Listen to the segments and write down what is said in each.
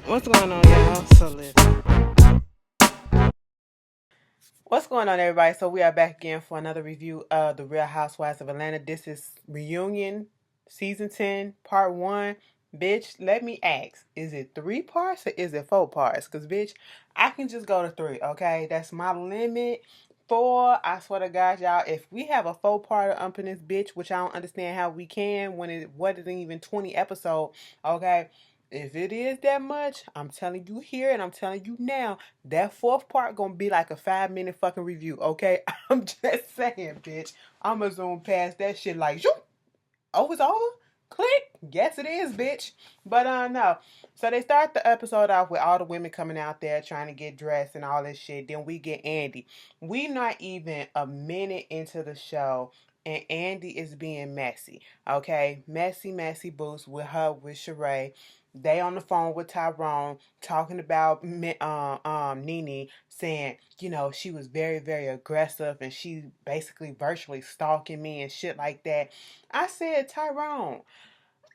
What's going on, y'all? So listen. What's going on, everybody? So we are back again for another review of The Real Housewives of Atlanta. This is Reunion, Season 10, Part 1. Bitch, let me ask, is it 3 parts or is it 4 parts? Because, bitch, I can just go to 3, okay? That's my limit. 4, I swear to God, y'all, if we have a 4-parter up in this bitch, which I don't understand how we can when it wasn't even 20 episodes, okay? If it is that much, I'm telling you here and I'm telling you now, that 4th part gonna be like a 5-minute fucking review, okay? I'm just saying, bitch. I'ma zoom past that shit like, shoot, oh, it's over? Click. Yes, it is, bitch. But no. So they start the episode off with all the women coming out there trying to get dressed and all this shit. Then we get Andy. We not even a minute into the show, and Andy is being messy. Okay, messy boots with Sheree. They on the phone with Tyrone talking about Nene, saying, she was very aggressive and she basically virtually stalking me and shit like that. I said, Tyrone,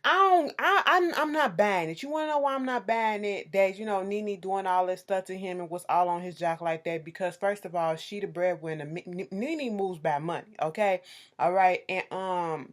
I'm not buying it. You wanna know why I'm not buying it? That, Nene doing all this stuff to him and was all on his jock like that, because first of all, she the breadwinner. Nene moves by money, okay? All right. And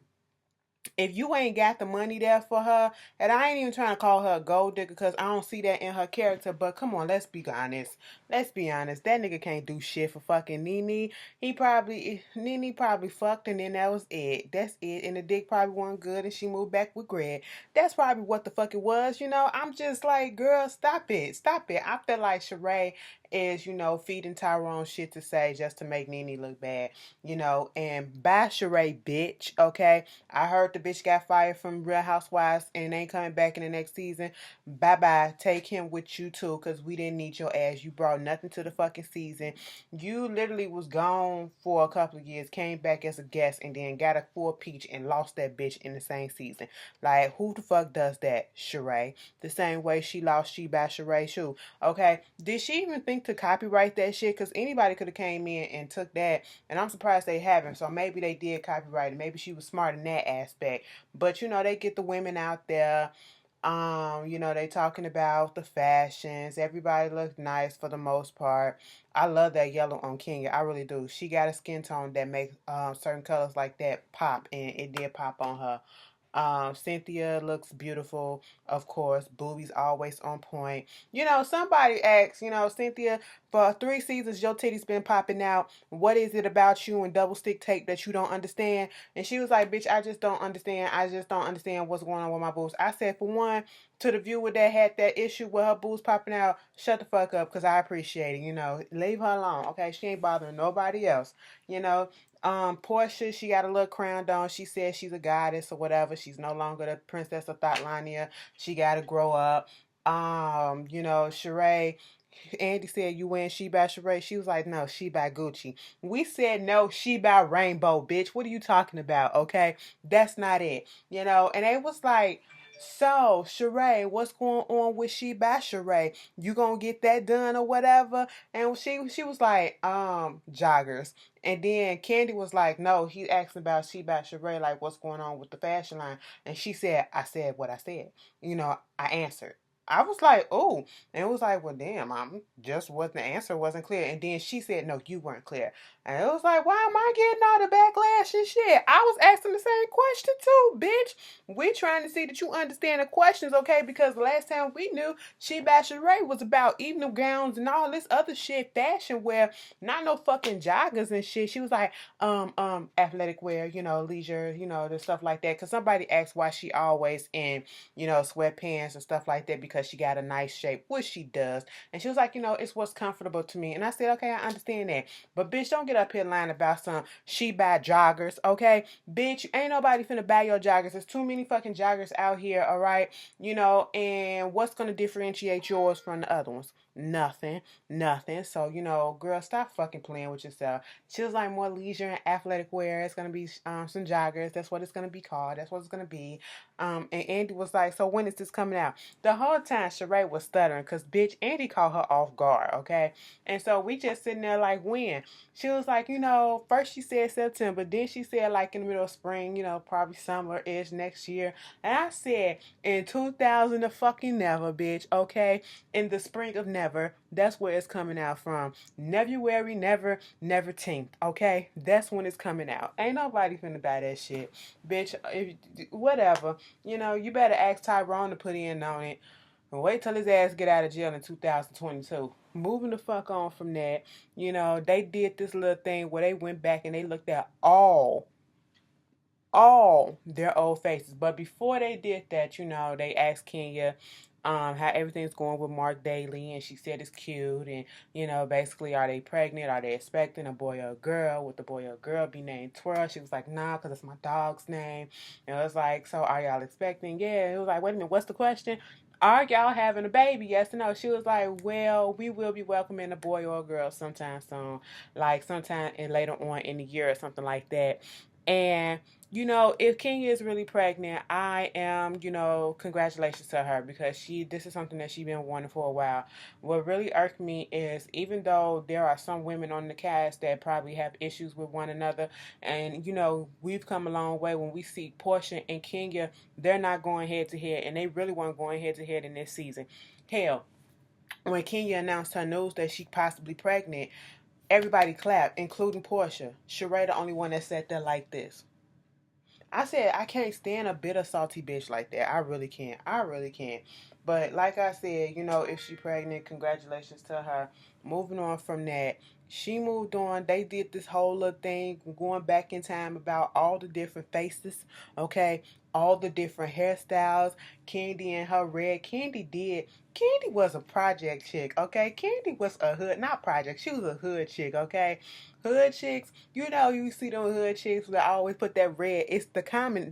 if you ain't got the money there for her, and I ain't even trying to call her a gold digger because I don't see that in her character, but come on, let's be honest. Let's be honest. That nigga can't do shit for fucking Nene. Nene probably fucked and then that was it. That's it. And the dick probably wasn't good and she moved back with Greg. That's probably what the fuck it was, I'm just like, girl, stop it. Stop it. I feel like Sheree is, feeding Tyrone shit to say just to make Nene look bad, and bye Sheree, bitch, okay? I heard the bitch got fired from Real Housewives and ain't coming back in the next season. Bye bye. Take him with you too, because we didn't need your ass. You brought nothing to the fucking season. You literally was gone for a couple of years, came back as a guest, and then got a full peach and lost that bitch in the same season. Like, who the fuck does that? Sheree. The same way she lost She by Sheree too. Okay? Did she even think to copyright that shit? Because anybody could have came in and took that, and I'm surprised they haven't. So maybe they did copyright it. Maybe she was smart in that aspect. But they get the women out there. They talking about the fashions. Everybody looks nice for the most part. I love that yellow on Kenya. I really do. She got a skin tone that makes certain colors like that pop, and it did pop on her. Cynthia looks beautiful, of course. Boobies always on point. Somebody asked, Cynthia, for 3 seasons your titties been popping out. What is it about you and double stick tape that you don't understand? And she was like, bitch, I just don't understand. I just don't understand what's going on with my boobs. I said, for one, to the viewer that had that issue with her boobs popping out, shut the fuck up, because I appreciate it. Leave her alone, okay? She ain't bothering nobody else. You know, Portia, she got a little crown on. She says she's a goddess or whatever. She's no longer the princess of Thotlania. She got to grow up. Sheree, Andy said, you wearing She by Sheree? She was like, no, She by Gucci. We said, no, She by Rainbow, bitch. What are you talking about? Okay, that's not it. And it was like, so Sheree, what's going on with She by Sheree? You gonna get that done or whatever? And she was like, joggers. And then Candy was like, no, he asked about She by Sheree, like, what's going on with the fashion line? And she said, I said what I said. I answered. I was like, oh, and it was like, well, damn, I'm just what the answer wasn't clear. And then she said, no, you weren't clear. And it was like, why am I getting all the backlash and shit? I was asking the same question too, bitch. We trying to see that you understand the questions, okay? Because the last time we knew, She Bachelorette was about evening gowns and all this other shit, fashion wear, not no fucking joggers and shit. She was like, athletic wear, leisure, the stuff like that. Cause somebody asked why she always in, sweatpants and stuff like that because she got a nice shape, which she does. And she was like, it's what's comfortable to me. And I said, okay, I understand that. But bitch, don't get up here lying about some She buy joggers, okay? Bitch, ain't nobody finna buy your joggers. There's too many fucking joggers out here, all right? And what's gonna differentiate yours from the other ones? Nothing, nothing. So, girl, stop fucking playing with yourself. She was like more leisure and athletic wear. It's gonna be some joggers. That's what it's gonna be called. That's what it's gonna be. And Andy was like, so when is this coming out? The whole time Sheree was stuttering because bitch, Andy caught her off guard, okay? And so we just sitting there like, when? She was like, first she said September, then she said like in the middle of spring, probably summer-ish next year. And I said, in 2000 the fucking never, bitch, okay? In the spring of never, that's where it's coming out from. February, never 10th, okay? That's when it's coming out. Ain't nobody finna buy that shit. Bitch, whatever. You better ask Tyrone to put in on it. And wait till his ass get out of jail in 2022. Moving the fuck on from that, they did this little thing where they went back and they looked at all their old faces. But before they did that, they asked Kenya how everything's going with Mark Daly, and she said it's cute, and basically, are they pregnant? Are they expecting a boy or a girl? Would the boy or girl be named Twirl? She was like, nah, because it's my dog's name. And it was like, so are y'all expecting? Yeah. It was like, wait a minute, what's the question? Are y'all having a baby? Yes or no? She was like, well, we will be welcoming a boy or a girl sometime soon, like sometime later on in the year or something like that. And if Kenya is really pregnant, I am, congratulations to her, because this is something that she's been wanting for a while. What really irked me is, even though there are some women on the cast that probably have issues with one another, and we've come a long way when we see Portia and Kenya, they're not going head to head, and they really weren't going head to head in this season. Hell, when Kenya announced her news that she possibly pregnant, everybody clapped, including Portia. Sheree, the only one that sat there like this. I said I can't stand a bitter, salty bitch like that. I really can't. I really can't. But like I said, if she pregnant, congratulations to her. Moving on from that, she moved on. They did this whole little thing going back in time about all the different faces, okay? All the different hairstyles. Candy and her red. Candy was a project chick, okay? Candy was a hood, not project. She was a hood chick, okay? Hood chicks, you see them hood chicks that always put that red. It's the common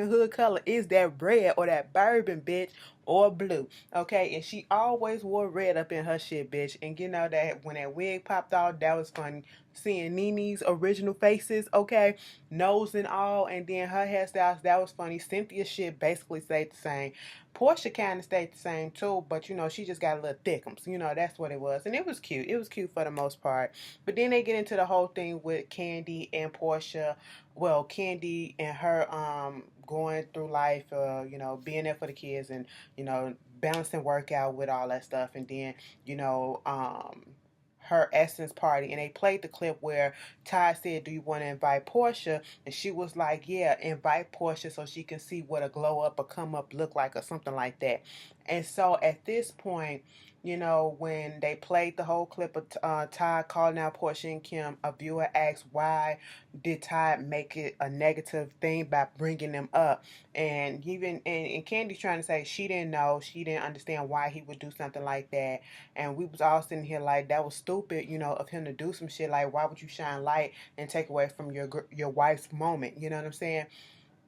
hood color is that red or that bourbon, bitch, or blue. Okay, and she always wore red up in her shit, bitch. And that when that wig popped off, that was funny. Seeing Nini's original faces, okay, nose and all, and then her hairstyles, that was funny. Cynthia's shit basically stayed the same. Portia kind of stayed the same too, but she just got a little thickums. That's what it was, and it was cute. It was cute for the most part. But then they get into the whole thing with Candy and Portia. Well, Candy and her going through life, being there for the kids, and balancing workout with all that stuff, and then her essence party. And they played the clip where Ty said, do you want to invite Portia? And she was like, yeah, invite Portia so she can see what a glow up or come up look like or something like that. And so at this point, when they played the whole clip of Ty calling out Portia and Kim, a viewer asked, why did Ty make it a negative thing by bringing them up? And even and Candy's trying to say she didn't know, she didn't understand why he would do something like that. And we was all sitting here like, that was stupid, of him to do some shit. Like, why would you shine light and take away from your wife's moment? You know what I'm saying?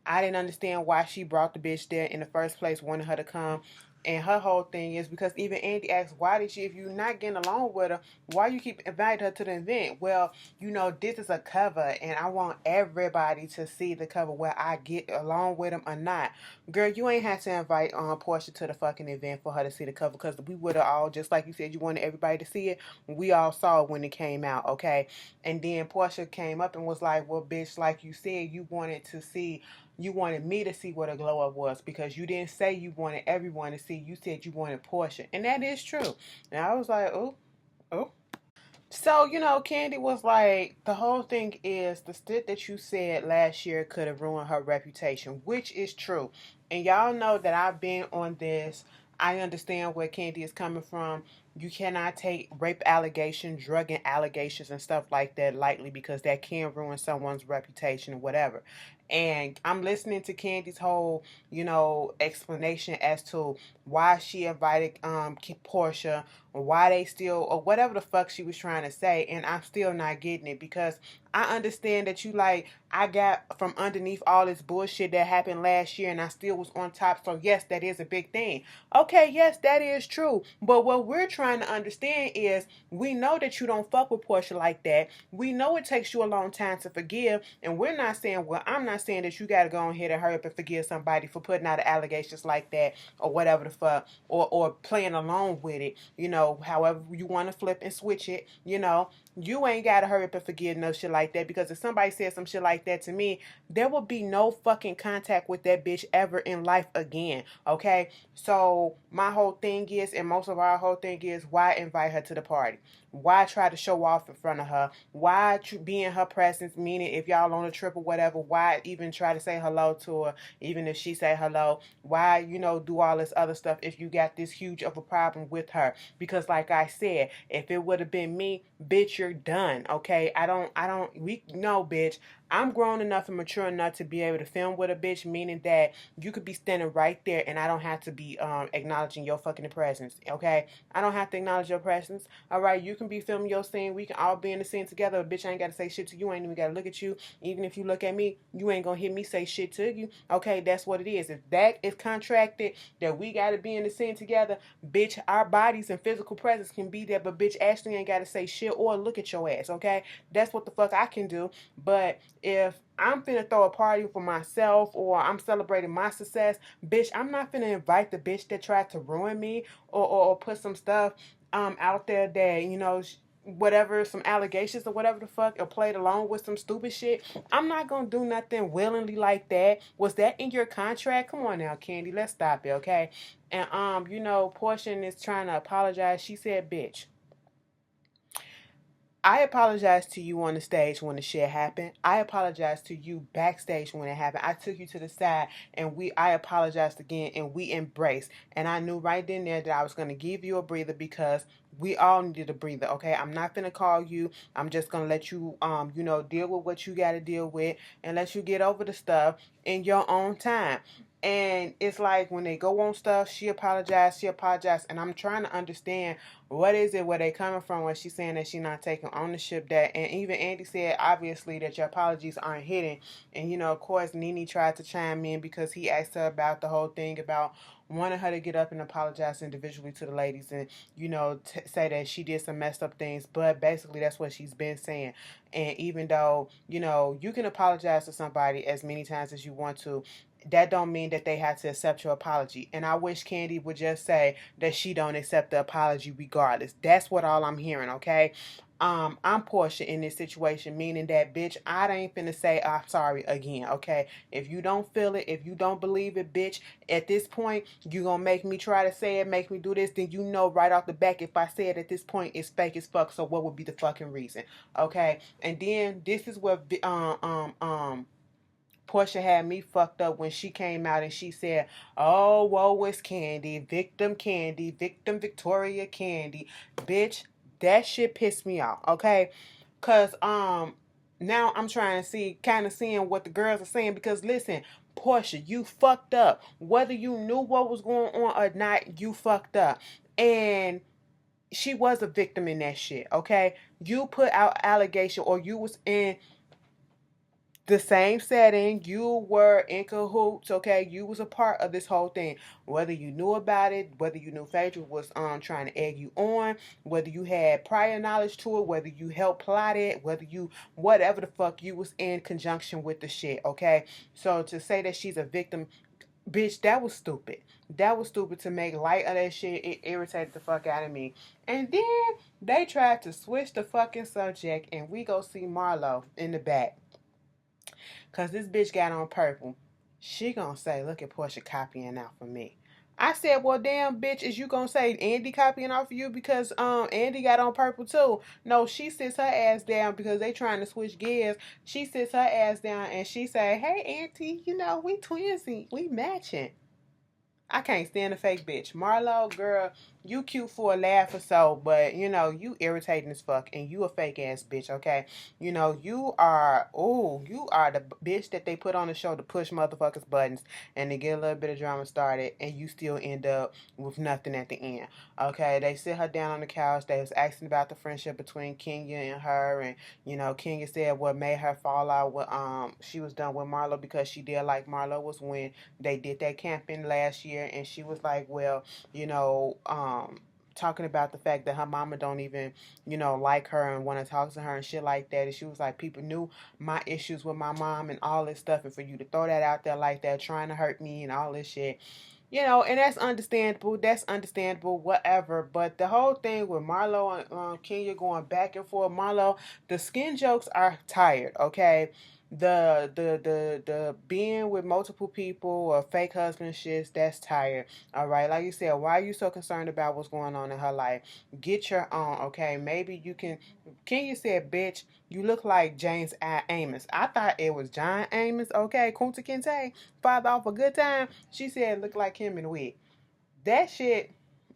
I didn't understand why she brought the bitch there in the first place, wanted her to come. And her whole thing is because even Andy asked, why did she, if you're not getting along with her, why you keep inviting her to the event? Well, this is a cover, and I want everybody to see the cover, whether I get along with them or not. Girl, you ain't had to invite Portia to the fucking event for her to see the cover, because we would have all, just like you said, you wanted everybody to see it. We all saw it when it came out, okay? And then Portia came up and was like, well, bitch, like you said, you wanted me to see what a glow up was, because you didn't say you wanted everyone to see. You said you wanted Portia. And that is true. And I was like, oh, oh. So, Candy was like, the whole thing is the shit that you said last year could have ruined her reputation, which is true. And y'all know that I've been on this. I understand where Candy is coming from. You cannot take rape allegations, drugging allegations, and stuff like that lightly, because that can ruin someone's reputation or whatever. And I'm listening to Candy's whole, explanation as to why she invited Portia, or why they still, or whatever the fuck she was trying to say, and I'm still not getting it, because I understand that I got from underneath all this bullshit that happened last year, and I still was on top. So yes, that is a big thing. Okay, yes, that is true. But what we're trying trying to understand is we know that you don't fuck with Portia like that. We know it takes you a long time to forgive, and we're not saying, well, I'm not saying that you gotta go ahead and hurry up and forgive somebody for putting out allegations like that or whatever the fuck, or playing along with it, however you want to flip and switch it, you ain't gotta hurry up and forgive no shit like that, because if somebody said some shit like that to me, there will be no fucking contact with that bitch ever in life again. Okay? So my whole thing is, and most of our whole thing is, why invite her to the party? Why try to show off in front of her? Why be in her presence? Meaning, if y'all on a trip or whatever, why even try to say hello to her? Even if she say hello, why do all this other stuff if you got this huge of a problem with her? Because like I said, if it would have been me, bitch, you're done. Okay, we no, bitch. I'm grown enough and mature enough to be able to film with a bitch, meaning that you could be standing right there and I don't have to be acknowledging your fucking presence. Okay, I don't have to acknowledge your presence. All right, you can be filming your scene. We can all be in the scene together. But bitch, I ain't got to say shit to you. I ain't even got to look at you. Even if you look at me, you ain't gonna hear me say shit to you. Okay, that's what it is. If that is contracted, that we got to be in the scene together, bitch, our bodies and physical presence can be there. But bitch, Ashley ain't got to say shit or look at your ass. Okay, that's what the fuck I can do. But if I'm finna throw a party for myself or I'm celebrating my success, bitch, I'm not finna invite the bitch that tried to ruin me or put some stuff out there that, whatever, some allegations or whatever the fuck, or played along with some stupid shit. I'm not gonna do nothing willingly like that. Was that in your contract? Come on now, Candy, let's stop it, okay? And Portia is trying to apologize. She said, bitch, I apologize to you on the stage when the shit happened. I apologize to you backstage when it happened. I took you to the side and I apologized again and we embraced. And I knew right then and there that I was going to give you a breather because we all needed a breather, okay? I'm not going to call you. I'm just going to let you, deal with what you got to deal with and let you get over the stuff in your own time. And it's like when they go on stuff, she apologized, and I'm trying to understand what is it where they coming from when she's saying that she's not taking ownership. That, and even Andy said obviously that your apologies aren't hitting. And of course Nene tried to chime in because he asked her about the whole thing about wanting her to get up and apologize individually to the ladies and say that she did some messed up things, but basically that's what she's been saying. And even though you can apologize to somebody as many times as you want to, that don't mean that they have to accept your apology. And I wish Candy would just say that she don't accept the apology regardless. That's what all I'm hearing, okay? I'm Portia in this situation, meaning that, bitch, I ain't finna say I'm sorry again, okay? If you don't feel it, if you don't believe it, bitch, at this point, you gonna make me try to say it, make me do this, then right off the back, if I say it at this point, it's fake as fuck, so what would be the fucking reason, okay? And then, this is what, Portia had me fucked up when she came out and she said, "Oh, woe is Candy, victim Victoria Candy." Bitch, that shit pissed me off, okay? Cause now I'm trying to seeing what the girls are saying, because listen, Portia, you fucked up. Whether you knew what was going on or not, you fucked up. And she was a victim in that shit, okay? You put out allegation, or you was in the same setting, you were in cahoots, okay? You was a part of this whole thing. Whether you knew about it, whether you knew Phaedra was trying to egg you on, whether you had prior knowledge to it, whether you helped plot it, whatever the fuck, you was in conjunction with the shit, okay? So to say that she's a victim, bitch, that was stupid. That was stupid to make light of that shit. It irritated the fuck out of me. And then they tried to switch the fucking subject and we go see Marlo in the back. Cause this bitch got on purple. She gonna say, "Look at Portia copying out for me." I said, "Well, damn, bitch, is you gonna say Andy copying off of you because Andy got on purple too?" No, she sits her ass down because they trying to switch gears. She sits her ass down and she say, "Hey, Auntie, we twinsy, we matching." I can't stand a fake bitch. Marlo, girl, you cute for a laugh or so, but you irritating as fuck and you a fake ass bitch, okay? You are the bitch that they put on the show to push motherfuckers' buttons and to get a little bit of drama started, and you still end up with nothing at the end. Okay, they sit her down on the couch, they was asking about the friendship between Kenya and her, and Kenya said what made her fall out with she was done with Marlo because she did like Marlo was when they did that camping last year, and she was like, well, talking about the fact that her mama don't even, like her and want to talk to her and shit like that. And she was like, people knew my issues with my mom and all this stuff. And for you to throw that out there like that, trying to hurt me and all this shit. And that's understandable. That's understandable, whatever. But the whole thing with Marlo and Kenya going back and forth, Marlo, the skin jokes are tired, okay? The being with multiple people or fake husband shits, that's tired. All right. Like you said, why are you so concerned about what's going on in her life? Get your own, okay? Maybe you can. Kenya said, bitch, you look like James Amos. I thought it was John Amos, okay? Kunta Kinte, father off a good time. She said look like him in a wig. That shit,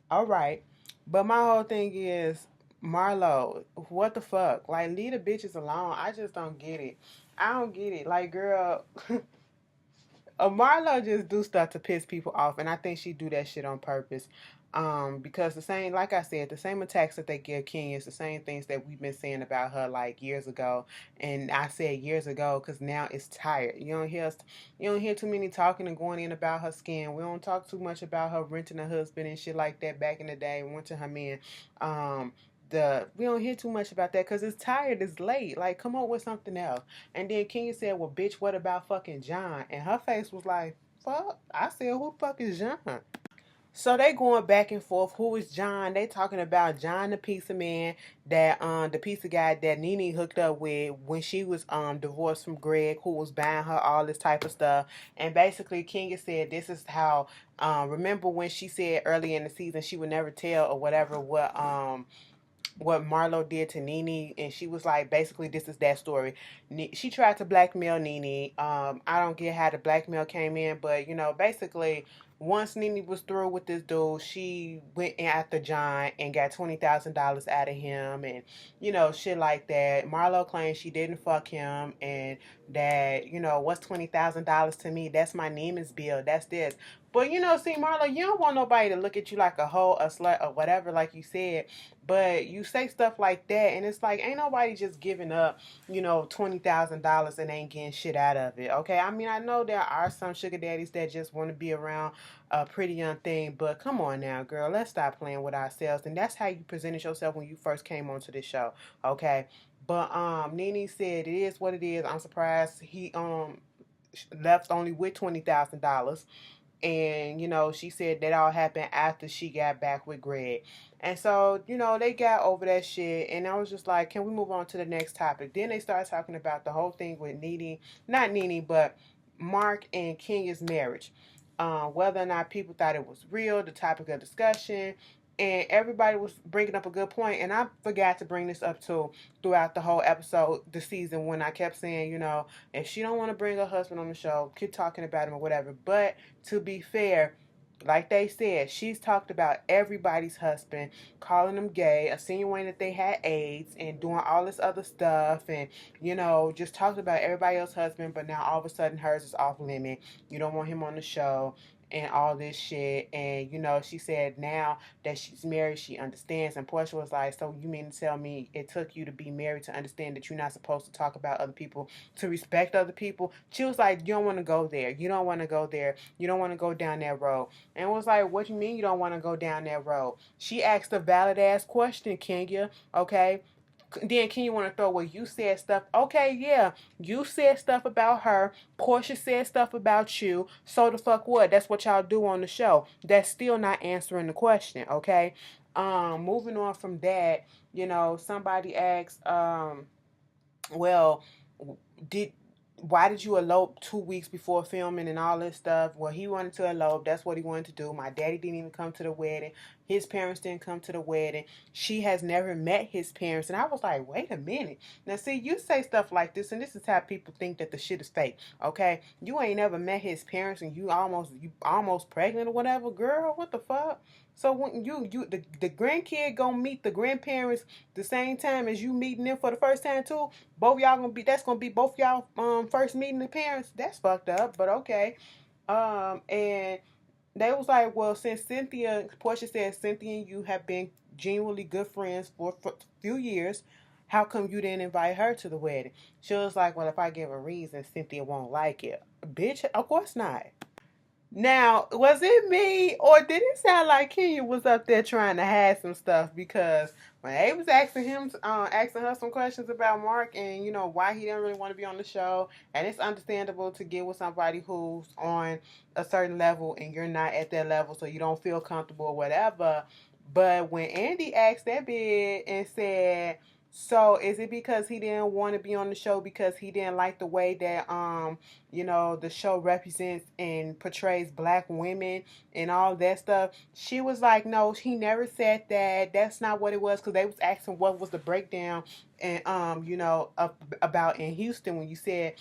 all right. But my whole thing is, Marlo, what the fuck? Like, leave the bitches alone. I just don't get it. I don't get it. Like, girl, Marlo just do stuff to piss people off, and I think she do that shit on purpose. Because the same, like I said, the same attacks that they give Kenya is the same things that we've been saying about her like years ago, and I said years ago because now it's tired. You don't hear too many talking and going in about her skin. We don't talk too much about her renting a husband and shit like that back in the day, renting her man. Um, we don't hear too much about that because it's tired, it's late. Like, come up with something else. And then Kenya said, well, bitch, what about fucking John? And her face was like, fuck. I said, who the fuck is John? So they going back and forth. Who is John? They talking about John the pizza man, that the pizza guy that Nene hooked up with when she was divorced from Greg, who was buying her all this type of stuff. And basically Kenya said this is how remember when she said early in the season she would never tell or whatever what Marlo did to Nene, and she was like, basically, this is that story. She tried to blackmail Nene. I don't get how the blackmail came in, but basically, once Nene was through with this dude, she went in after John and got $20,000 out of him, and shit like that. Marlo claims she didn't fuck him, and that what's $20,000 to me? That's my Neiman's bill. That's this. But see, Marlo, you don't want nobody to look at you like a hoe, a slut, or whatever, like you said. But you say stuff like that, and it's like, ain't nobody just giving up, $20,000 and ain't getting shit out of it. Okay, I mean, I know there are some sugar daddies that just want to be around a pretty young thing, but come on now, girl, let's stop playing with ourselves. And that's how you presented yourself when you first came onto this show. Okay, but Nene said it is what it is. I'm surprised he left only with $20,000. And she said that all happened after she got back with Greg. And so they got over that shit, and I was just like, can we move on to the next topic? Then they started talking about the whole thing with Nene, not Nene, but Mark and Kenya's marriage, whether or not people thought it was real, the topic of discussion. And everybody was bringing up a good point, and I forgot to bring this up too throughout the whole episode, the season, when I kept saying, if she don't want to bring her husband on the show, keep talking about him or whatever. But to be fair, like they said, she's talked about everybody's husband, calling them gay, insinuating that they had AIDS, and doing all this other stuff, and just talked about everybody else's husband. But now all of a sudden hers is off limit. You don't want him on the show and all this shit. And she said now that she's married, she understands. And Portia was like, so you mean to tell me it took you to be married to understand that you're not supposed to talk about other people, to respect other people? She was like, you don't want to go there. You don't want to go there. You don't want to go down that road. And it was like, what you mean you don't want to go down that road? She asked a valid ass question, Kenya. Okay. Then Kenya want to throw, well, you said stuff. Okay, yeah, you said stuff about her. Portia said stuff about you. So the fuck what? That's what y'all do on the show. That's still not answering the question. Okay. Moving on from that, somebody asked, well, did why did you elope 2 weeks before filming and all this stuff? Well, he wanted to elope. That's what he wanted to do. My daddy didn't even come to the wedding. His parents didn't come to the wedding. She has never met his parents. And I was like, wait a minute. Now, see, you say stuff like this, and this is how people think that the shit is fake, okay? You ain't never met his parents, and you almost pregnant or whatever. Girl, what the fuck? So when the grandkid gonna meet the grandparents the same time as you meeting them for the first time too? Both y'all gonna be both y'all first meeting the parents? That's fucked up, but okay. And they was like, well, since Portia said Cynthia and you have been genuinely good friends for a few years, how come you didn't invite her to the wedding? She was like, well, if I give a reason, Cynthia won't like it. Bitch, of course not. Now, was it me or did it sound like Kenya was up there trying to hide some stuff? Because when they was asking her some questions about Mark and why he didn't really want to be on the show, and it's understandable to get with somebody who's on a certain level and you're not at that level, so you don't feel comfortable or whatever. But when Andy asked that bit and said, "So is it because he didn't want to be on the show because he didn't like the way that the show represents and portrays black women and all that stuff?" She was like, "No, he never said that. That's not what it was." Because they was asking what was the breakdown and about in Houston when you said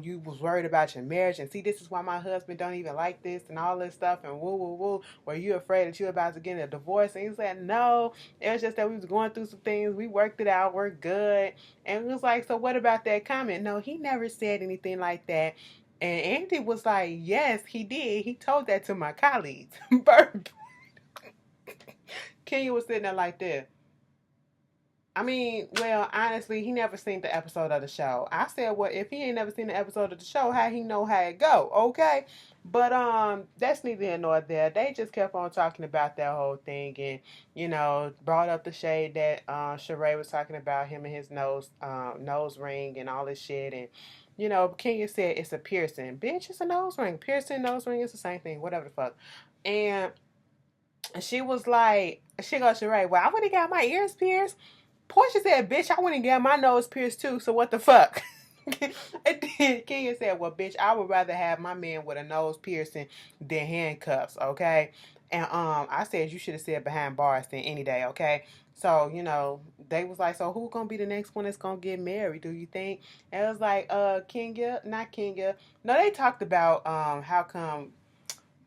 you was worried about your marriage and see this is why my husband don't even like this and all this stuff and woo woo woo. Were you afraid that you were about to get a divorce? And he said no, it was just that we was going through some things. We worked it out. We're good. And it was like, so what about that comment? No, he never said anything like that. And Andy was like, yes, he did. He told that to my colleagues. Burp. Kenya was sitting there like this. I mean, well, honestly, he never seen the episode of the show. I said, well, if he ain't never seen the episode of the show, how he know how it go? Okay, but that's neither here nor there. They just kept on talking about that whole thing, and brought up the shade that Sheree was talking about him and his nose ring and all this shit, and Kenya said it's a piercing, bitch. It's a nose ring. Piercing, nose ring is the same thing. Whatever the fuck, and she was like, she goes, Sheree, well, I would have got my ears pierced. Portia said, bitch, I went and got my nose pierced too, so what the fuck? And then Kenya said, well, bitch, I would rather have my man with a nose piercing than handcuffs, okay? And I said you should have said behind bars than any day, okay? So, they was like, so who gonna be the next one that's gonna get married, do you think? And it was like, Kenya, not Kenya. No, they talked about how come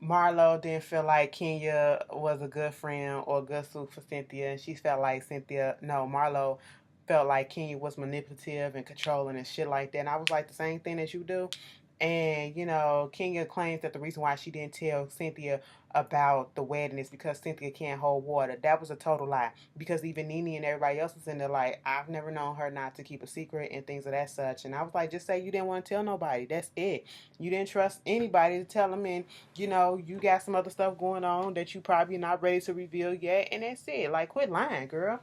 Marlo didn't feel like Kenya was a good friend or a good suit for Cynthia, and she felt like Marlo felt like Kenya was manipulative and controlling and shit like that. And I was like, the same thing that you do. And, Kenya claims that the reason why she didn't tell Cynthia about the wedding is because Cynthia can't hold water. That was a total lie. Because even Nene and everybody else was in there like, I've never known her not to keep a secret and things of that such. And I was like, just say you didn't want to tell nobody. That's it. You didn't trust anybody to tell them. And, you got some other stuff going on that you probably not ready to reveal yet. And that's it. Like, quit lying, girl.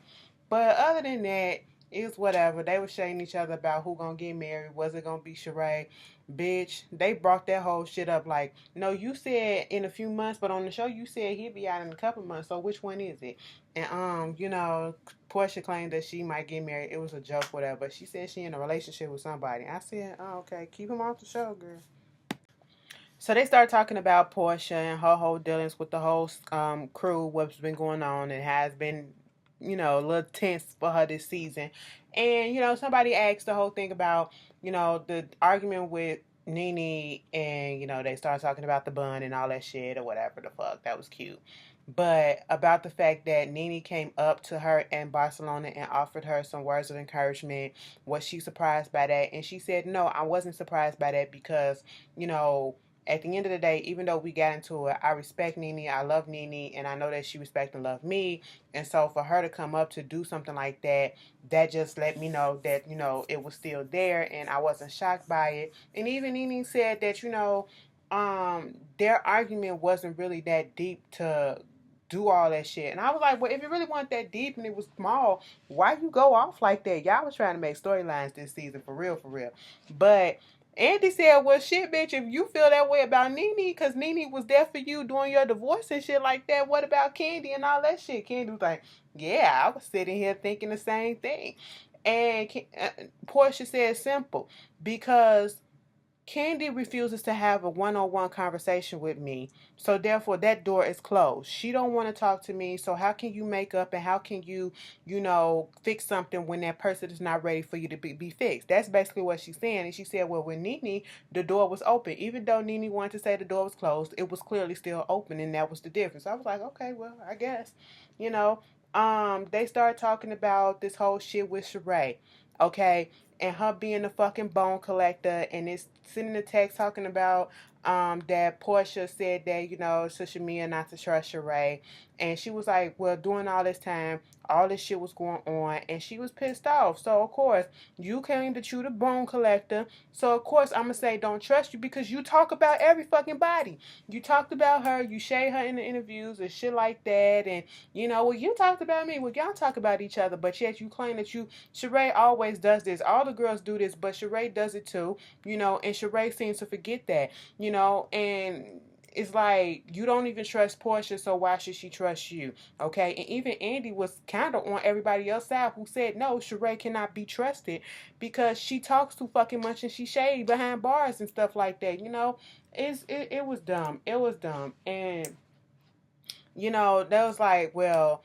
But other than that, it's whatever. They were shading each other about who gonna get married. Was it gonna be Sheree? Bitch, they brought that whole shit up like, no, you said in a few months, but on the show you said he'd be out in a couple months. So which one is it? And Portia claimed that she might get married. It was a joke, whatever. But she said she in a relationship with somebody. I said, oh, okay, keep him off the show, girl. So they started talking about Portia and her whole dealings with the whole crew, what's been going on, and has been, a little tense for her this season. And, somebody asked the whole thing about, the argument with Nene, and, they started talking about the bun and all that shit or whatever the fuck. That was cute. But about the fact that Nene came up to her in Barcelona and offered her some words of encouragement. Was she surprised by that? And she said, no, I wasn't surprised by that because, at the end of the day, even though we got into it, I respect Nene, I love Nene, and I know that she respects and loves me. And so for her to come up to do something like that, that just let me know that, it was still there and I wasn't shocked by it. And even Nene said that, their argument wasn't really that deep to do all that shit. And I was like, well, if it really wasn't that deep and it was small, why you go off like that? Y'all was trying to make storylines this season, for real, for real. But Andy said, well, shit, bitch, if you feel that way about Nene, because Nene was there for you during your divorce and shit like that, what about Candy and all that shit? Candy was like, yeah, I was sitting here thinking the same thing. And Portia said simple, because Candy refuses to have a one-on-one conversation with me, so therefore that door is closed. She don't want to talk to me, so how can you make up and how can you, fix something when that person is not ready for you to be fixed? That's basically what she's saying. And she said, well, with Nene, the door was open. Even though Nene wanted to say the door was closed, it was clearly still open, and that was the difference. I was like, okay, well, I guess, you know. They started talking about this whole shit with Sheree, okay, and her being a fucking bone collector, and it's sending a text talking about that Portia said that, to Shamia not to trust Sheree. And she was like, well, during all this time, all this shit was going on, and she was pissed off. So, of course, you came to chew the bone collector. So, of course, I'm going to say don't trust you because you talk about every fucking body. You talked about her, you shade her in the interviews and shit like that. And, well, you talked about me. Well, y'all talk about each other, but yet you claim that Sheree always does this. All the girls do this, but Sheree does it too, and Sheree seems to forget that, and it's like you don't even trust Portia, so why should she trust you? Okay, and even Andy was kind of on everybody else's side who said no, Sheree cannot be trusted because she talks too fucking much and she shady behind bars and stuff like that. It was dumb. It was dumb, and that was like, well,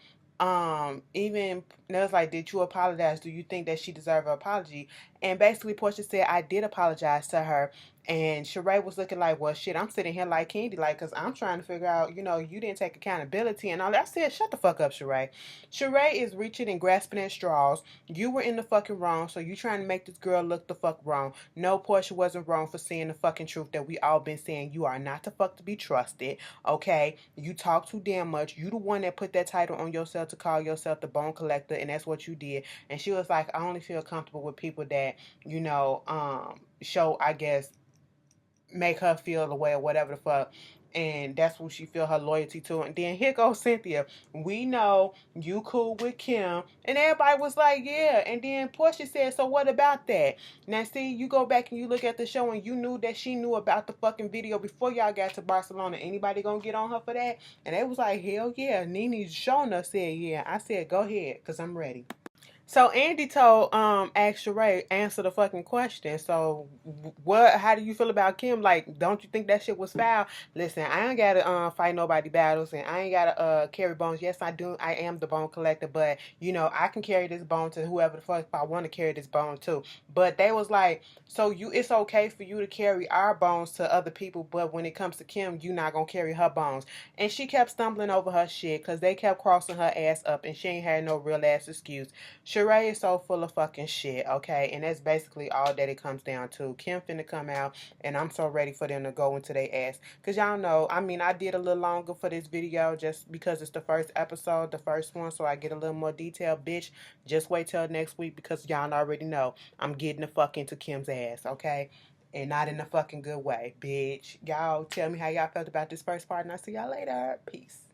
even that was like, did you apologize? Do you think that she deserved an apology? And basically, Portia said, I did apologize to her. And Sheree was looking like, well, shit, I'm sitting here like Candy, like, because I'm trying to figure out, you didn't take accountability and all that. I said, shut the fuck up, Sheree. Sheree is reaching and grasping at straws. You were in the fucking wrong, so you trying to make this girl look the fuck wrong. No, Portia wasn't wrong for saying the fucking truth that we all been saying. You are not the fuck to be trusted, okay? You talk too damn much. You the one that put that title on yourself to call yourself the bone collector, and that's what you did. And she was like, I only feel comfortable with people that, show, I guess, make her feel the way or whatever the fuck. And that's who she feel her loyalty to. And then here goes Cynthia. We know you cool with Kim. And everybody was like, yeah. And then Portia said, so what about that? Now see, you go back and you look at the show and you knew that she knew about the fucking video before y'all got to Barcelona. Anybody gonna get on her for that? And they was like, hell yeah. Nene showing us said, yeah. I said, go ahead, because I'm ready. So Andy told asked Sheree answer the fucking question. So how do you feel about Kim? Like, don't you think that shit was foul? Listen, I ain't gotta fight nobody battles and I ain't gotta carry bones. Yes, I do. I am the bone collector, but I can carry this bone to whoever the fuck I want to carry this bone to. But they was like, so it's okay for you to carry our bones to other people, but when it comes to Kim, you not gonna carry her bones. And she kept stumbling over her shit because they kept crossing her ass up and she ain't had no real ass excuse. Sheree is so full of fucking shit, okay? And that's basically all that it comes down to. Kim finna come out, and I'm so ready for them to go into their ass. Because y'all know, I mean, I did a little longer for this video just because it's the first episode, the first one, so I get a little more detail. Bitch, just wait till next week because y'all already know I'm getting the fuck into Kim's ass, okay? And not in a fucking good way, bitch. Y'all tell me how y'all felt about this first part, and I'll see y'all later. Peace.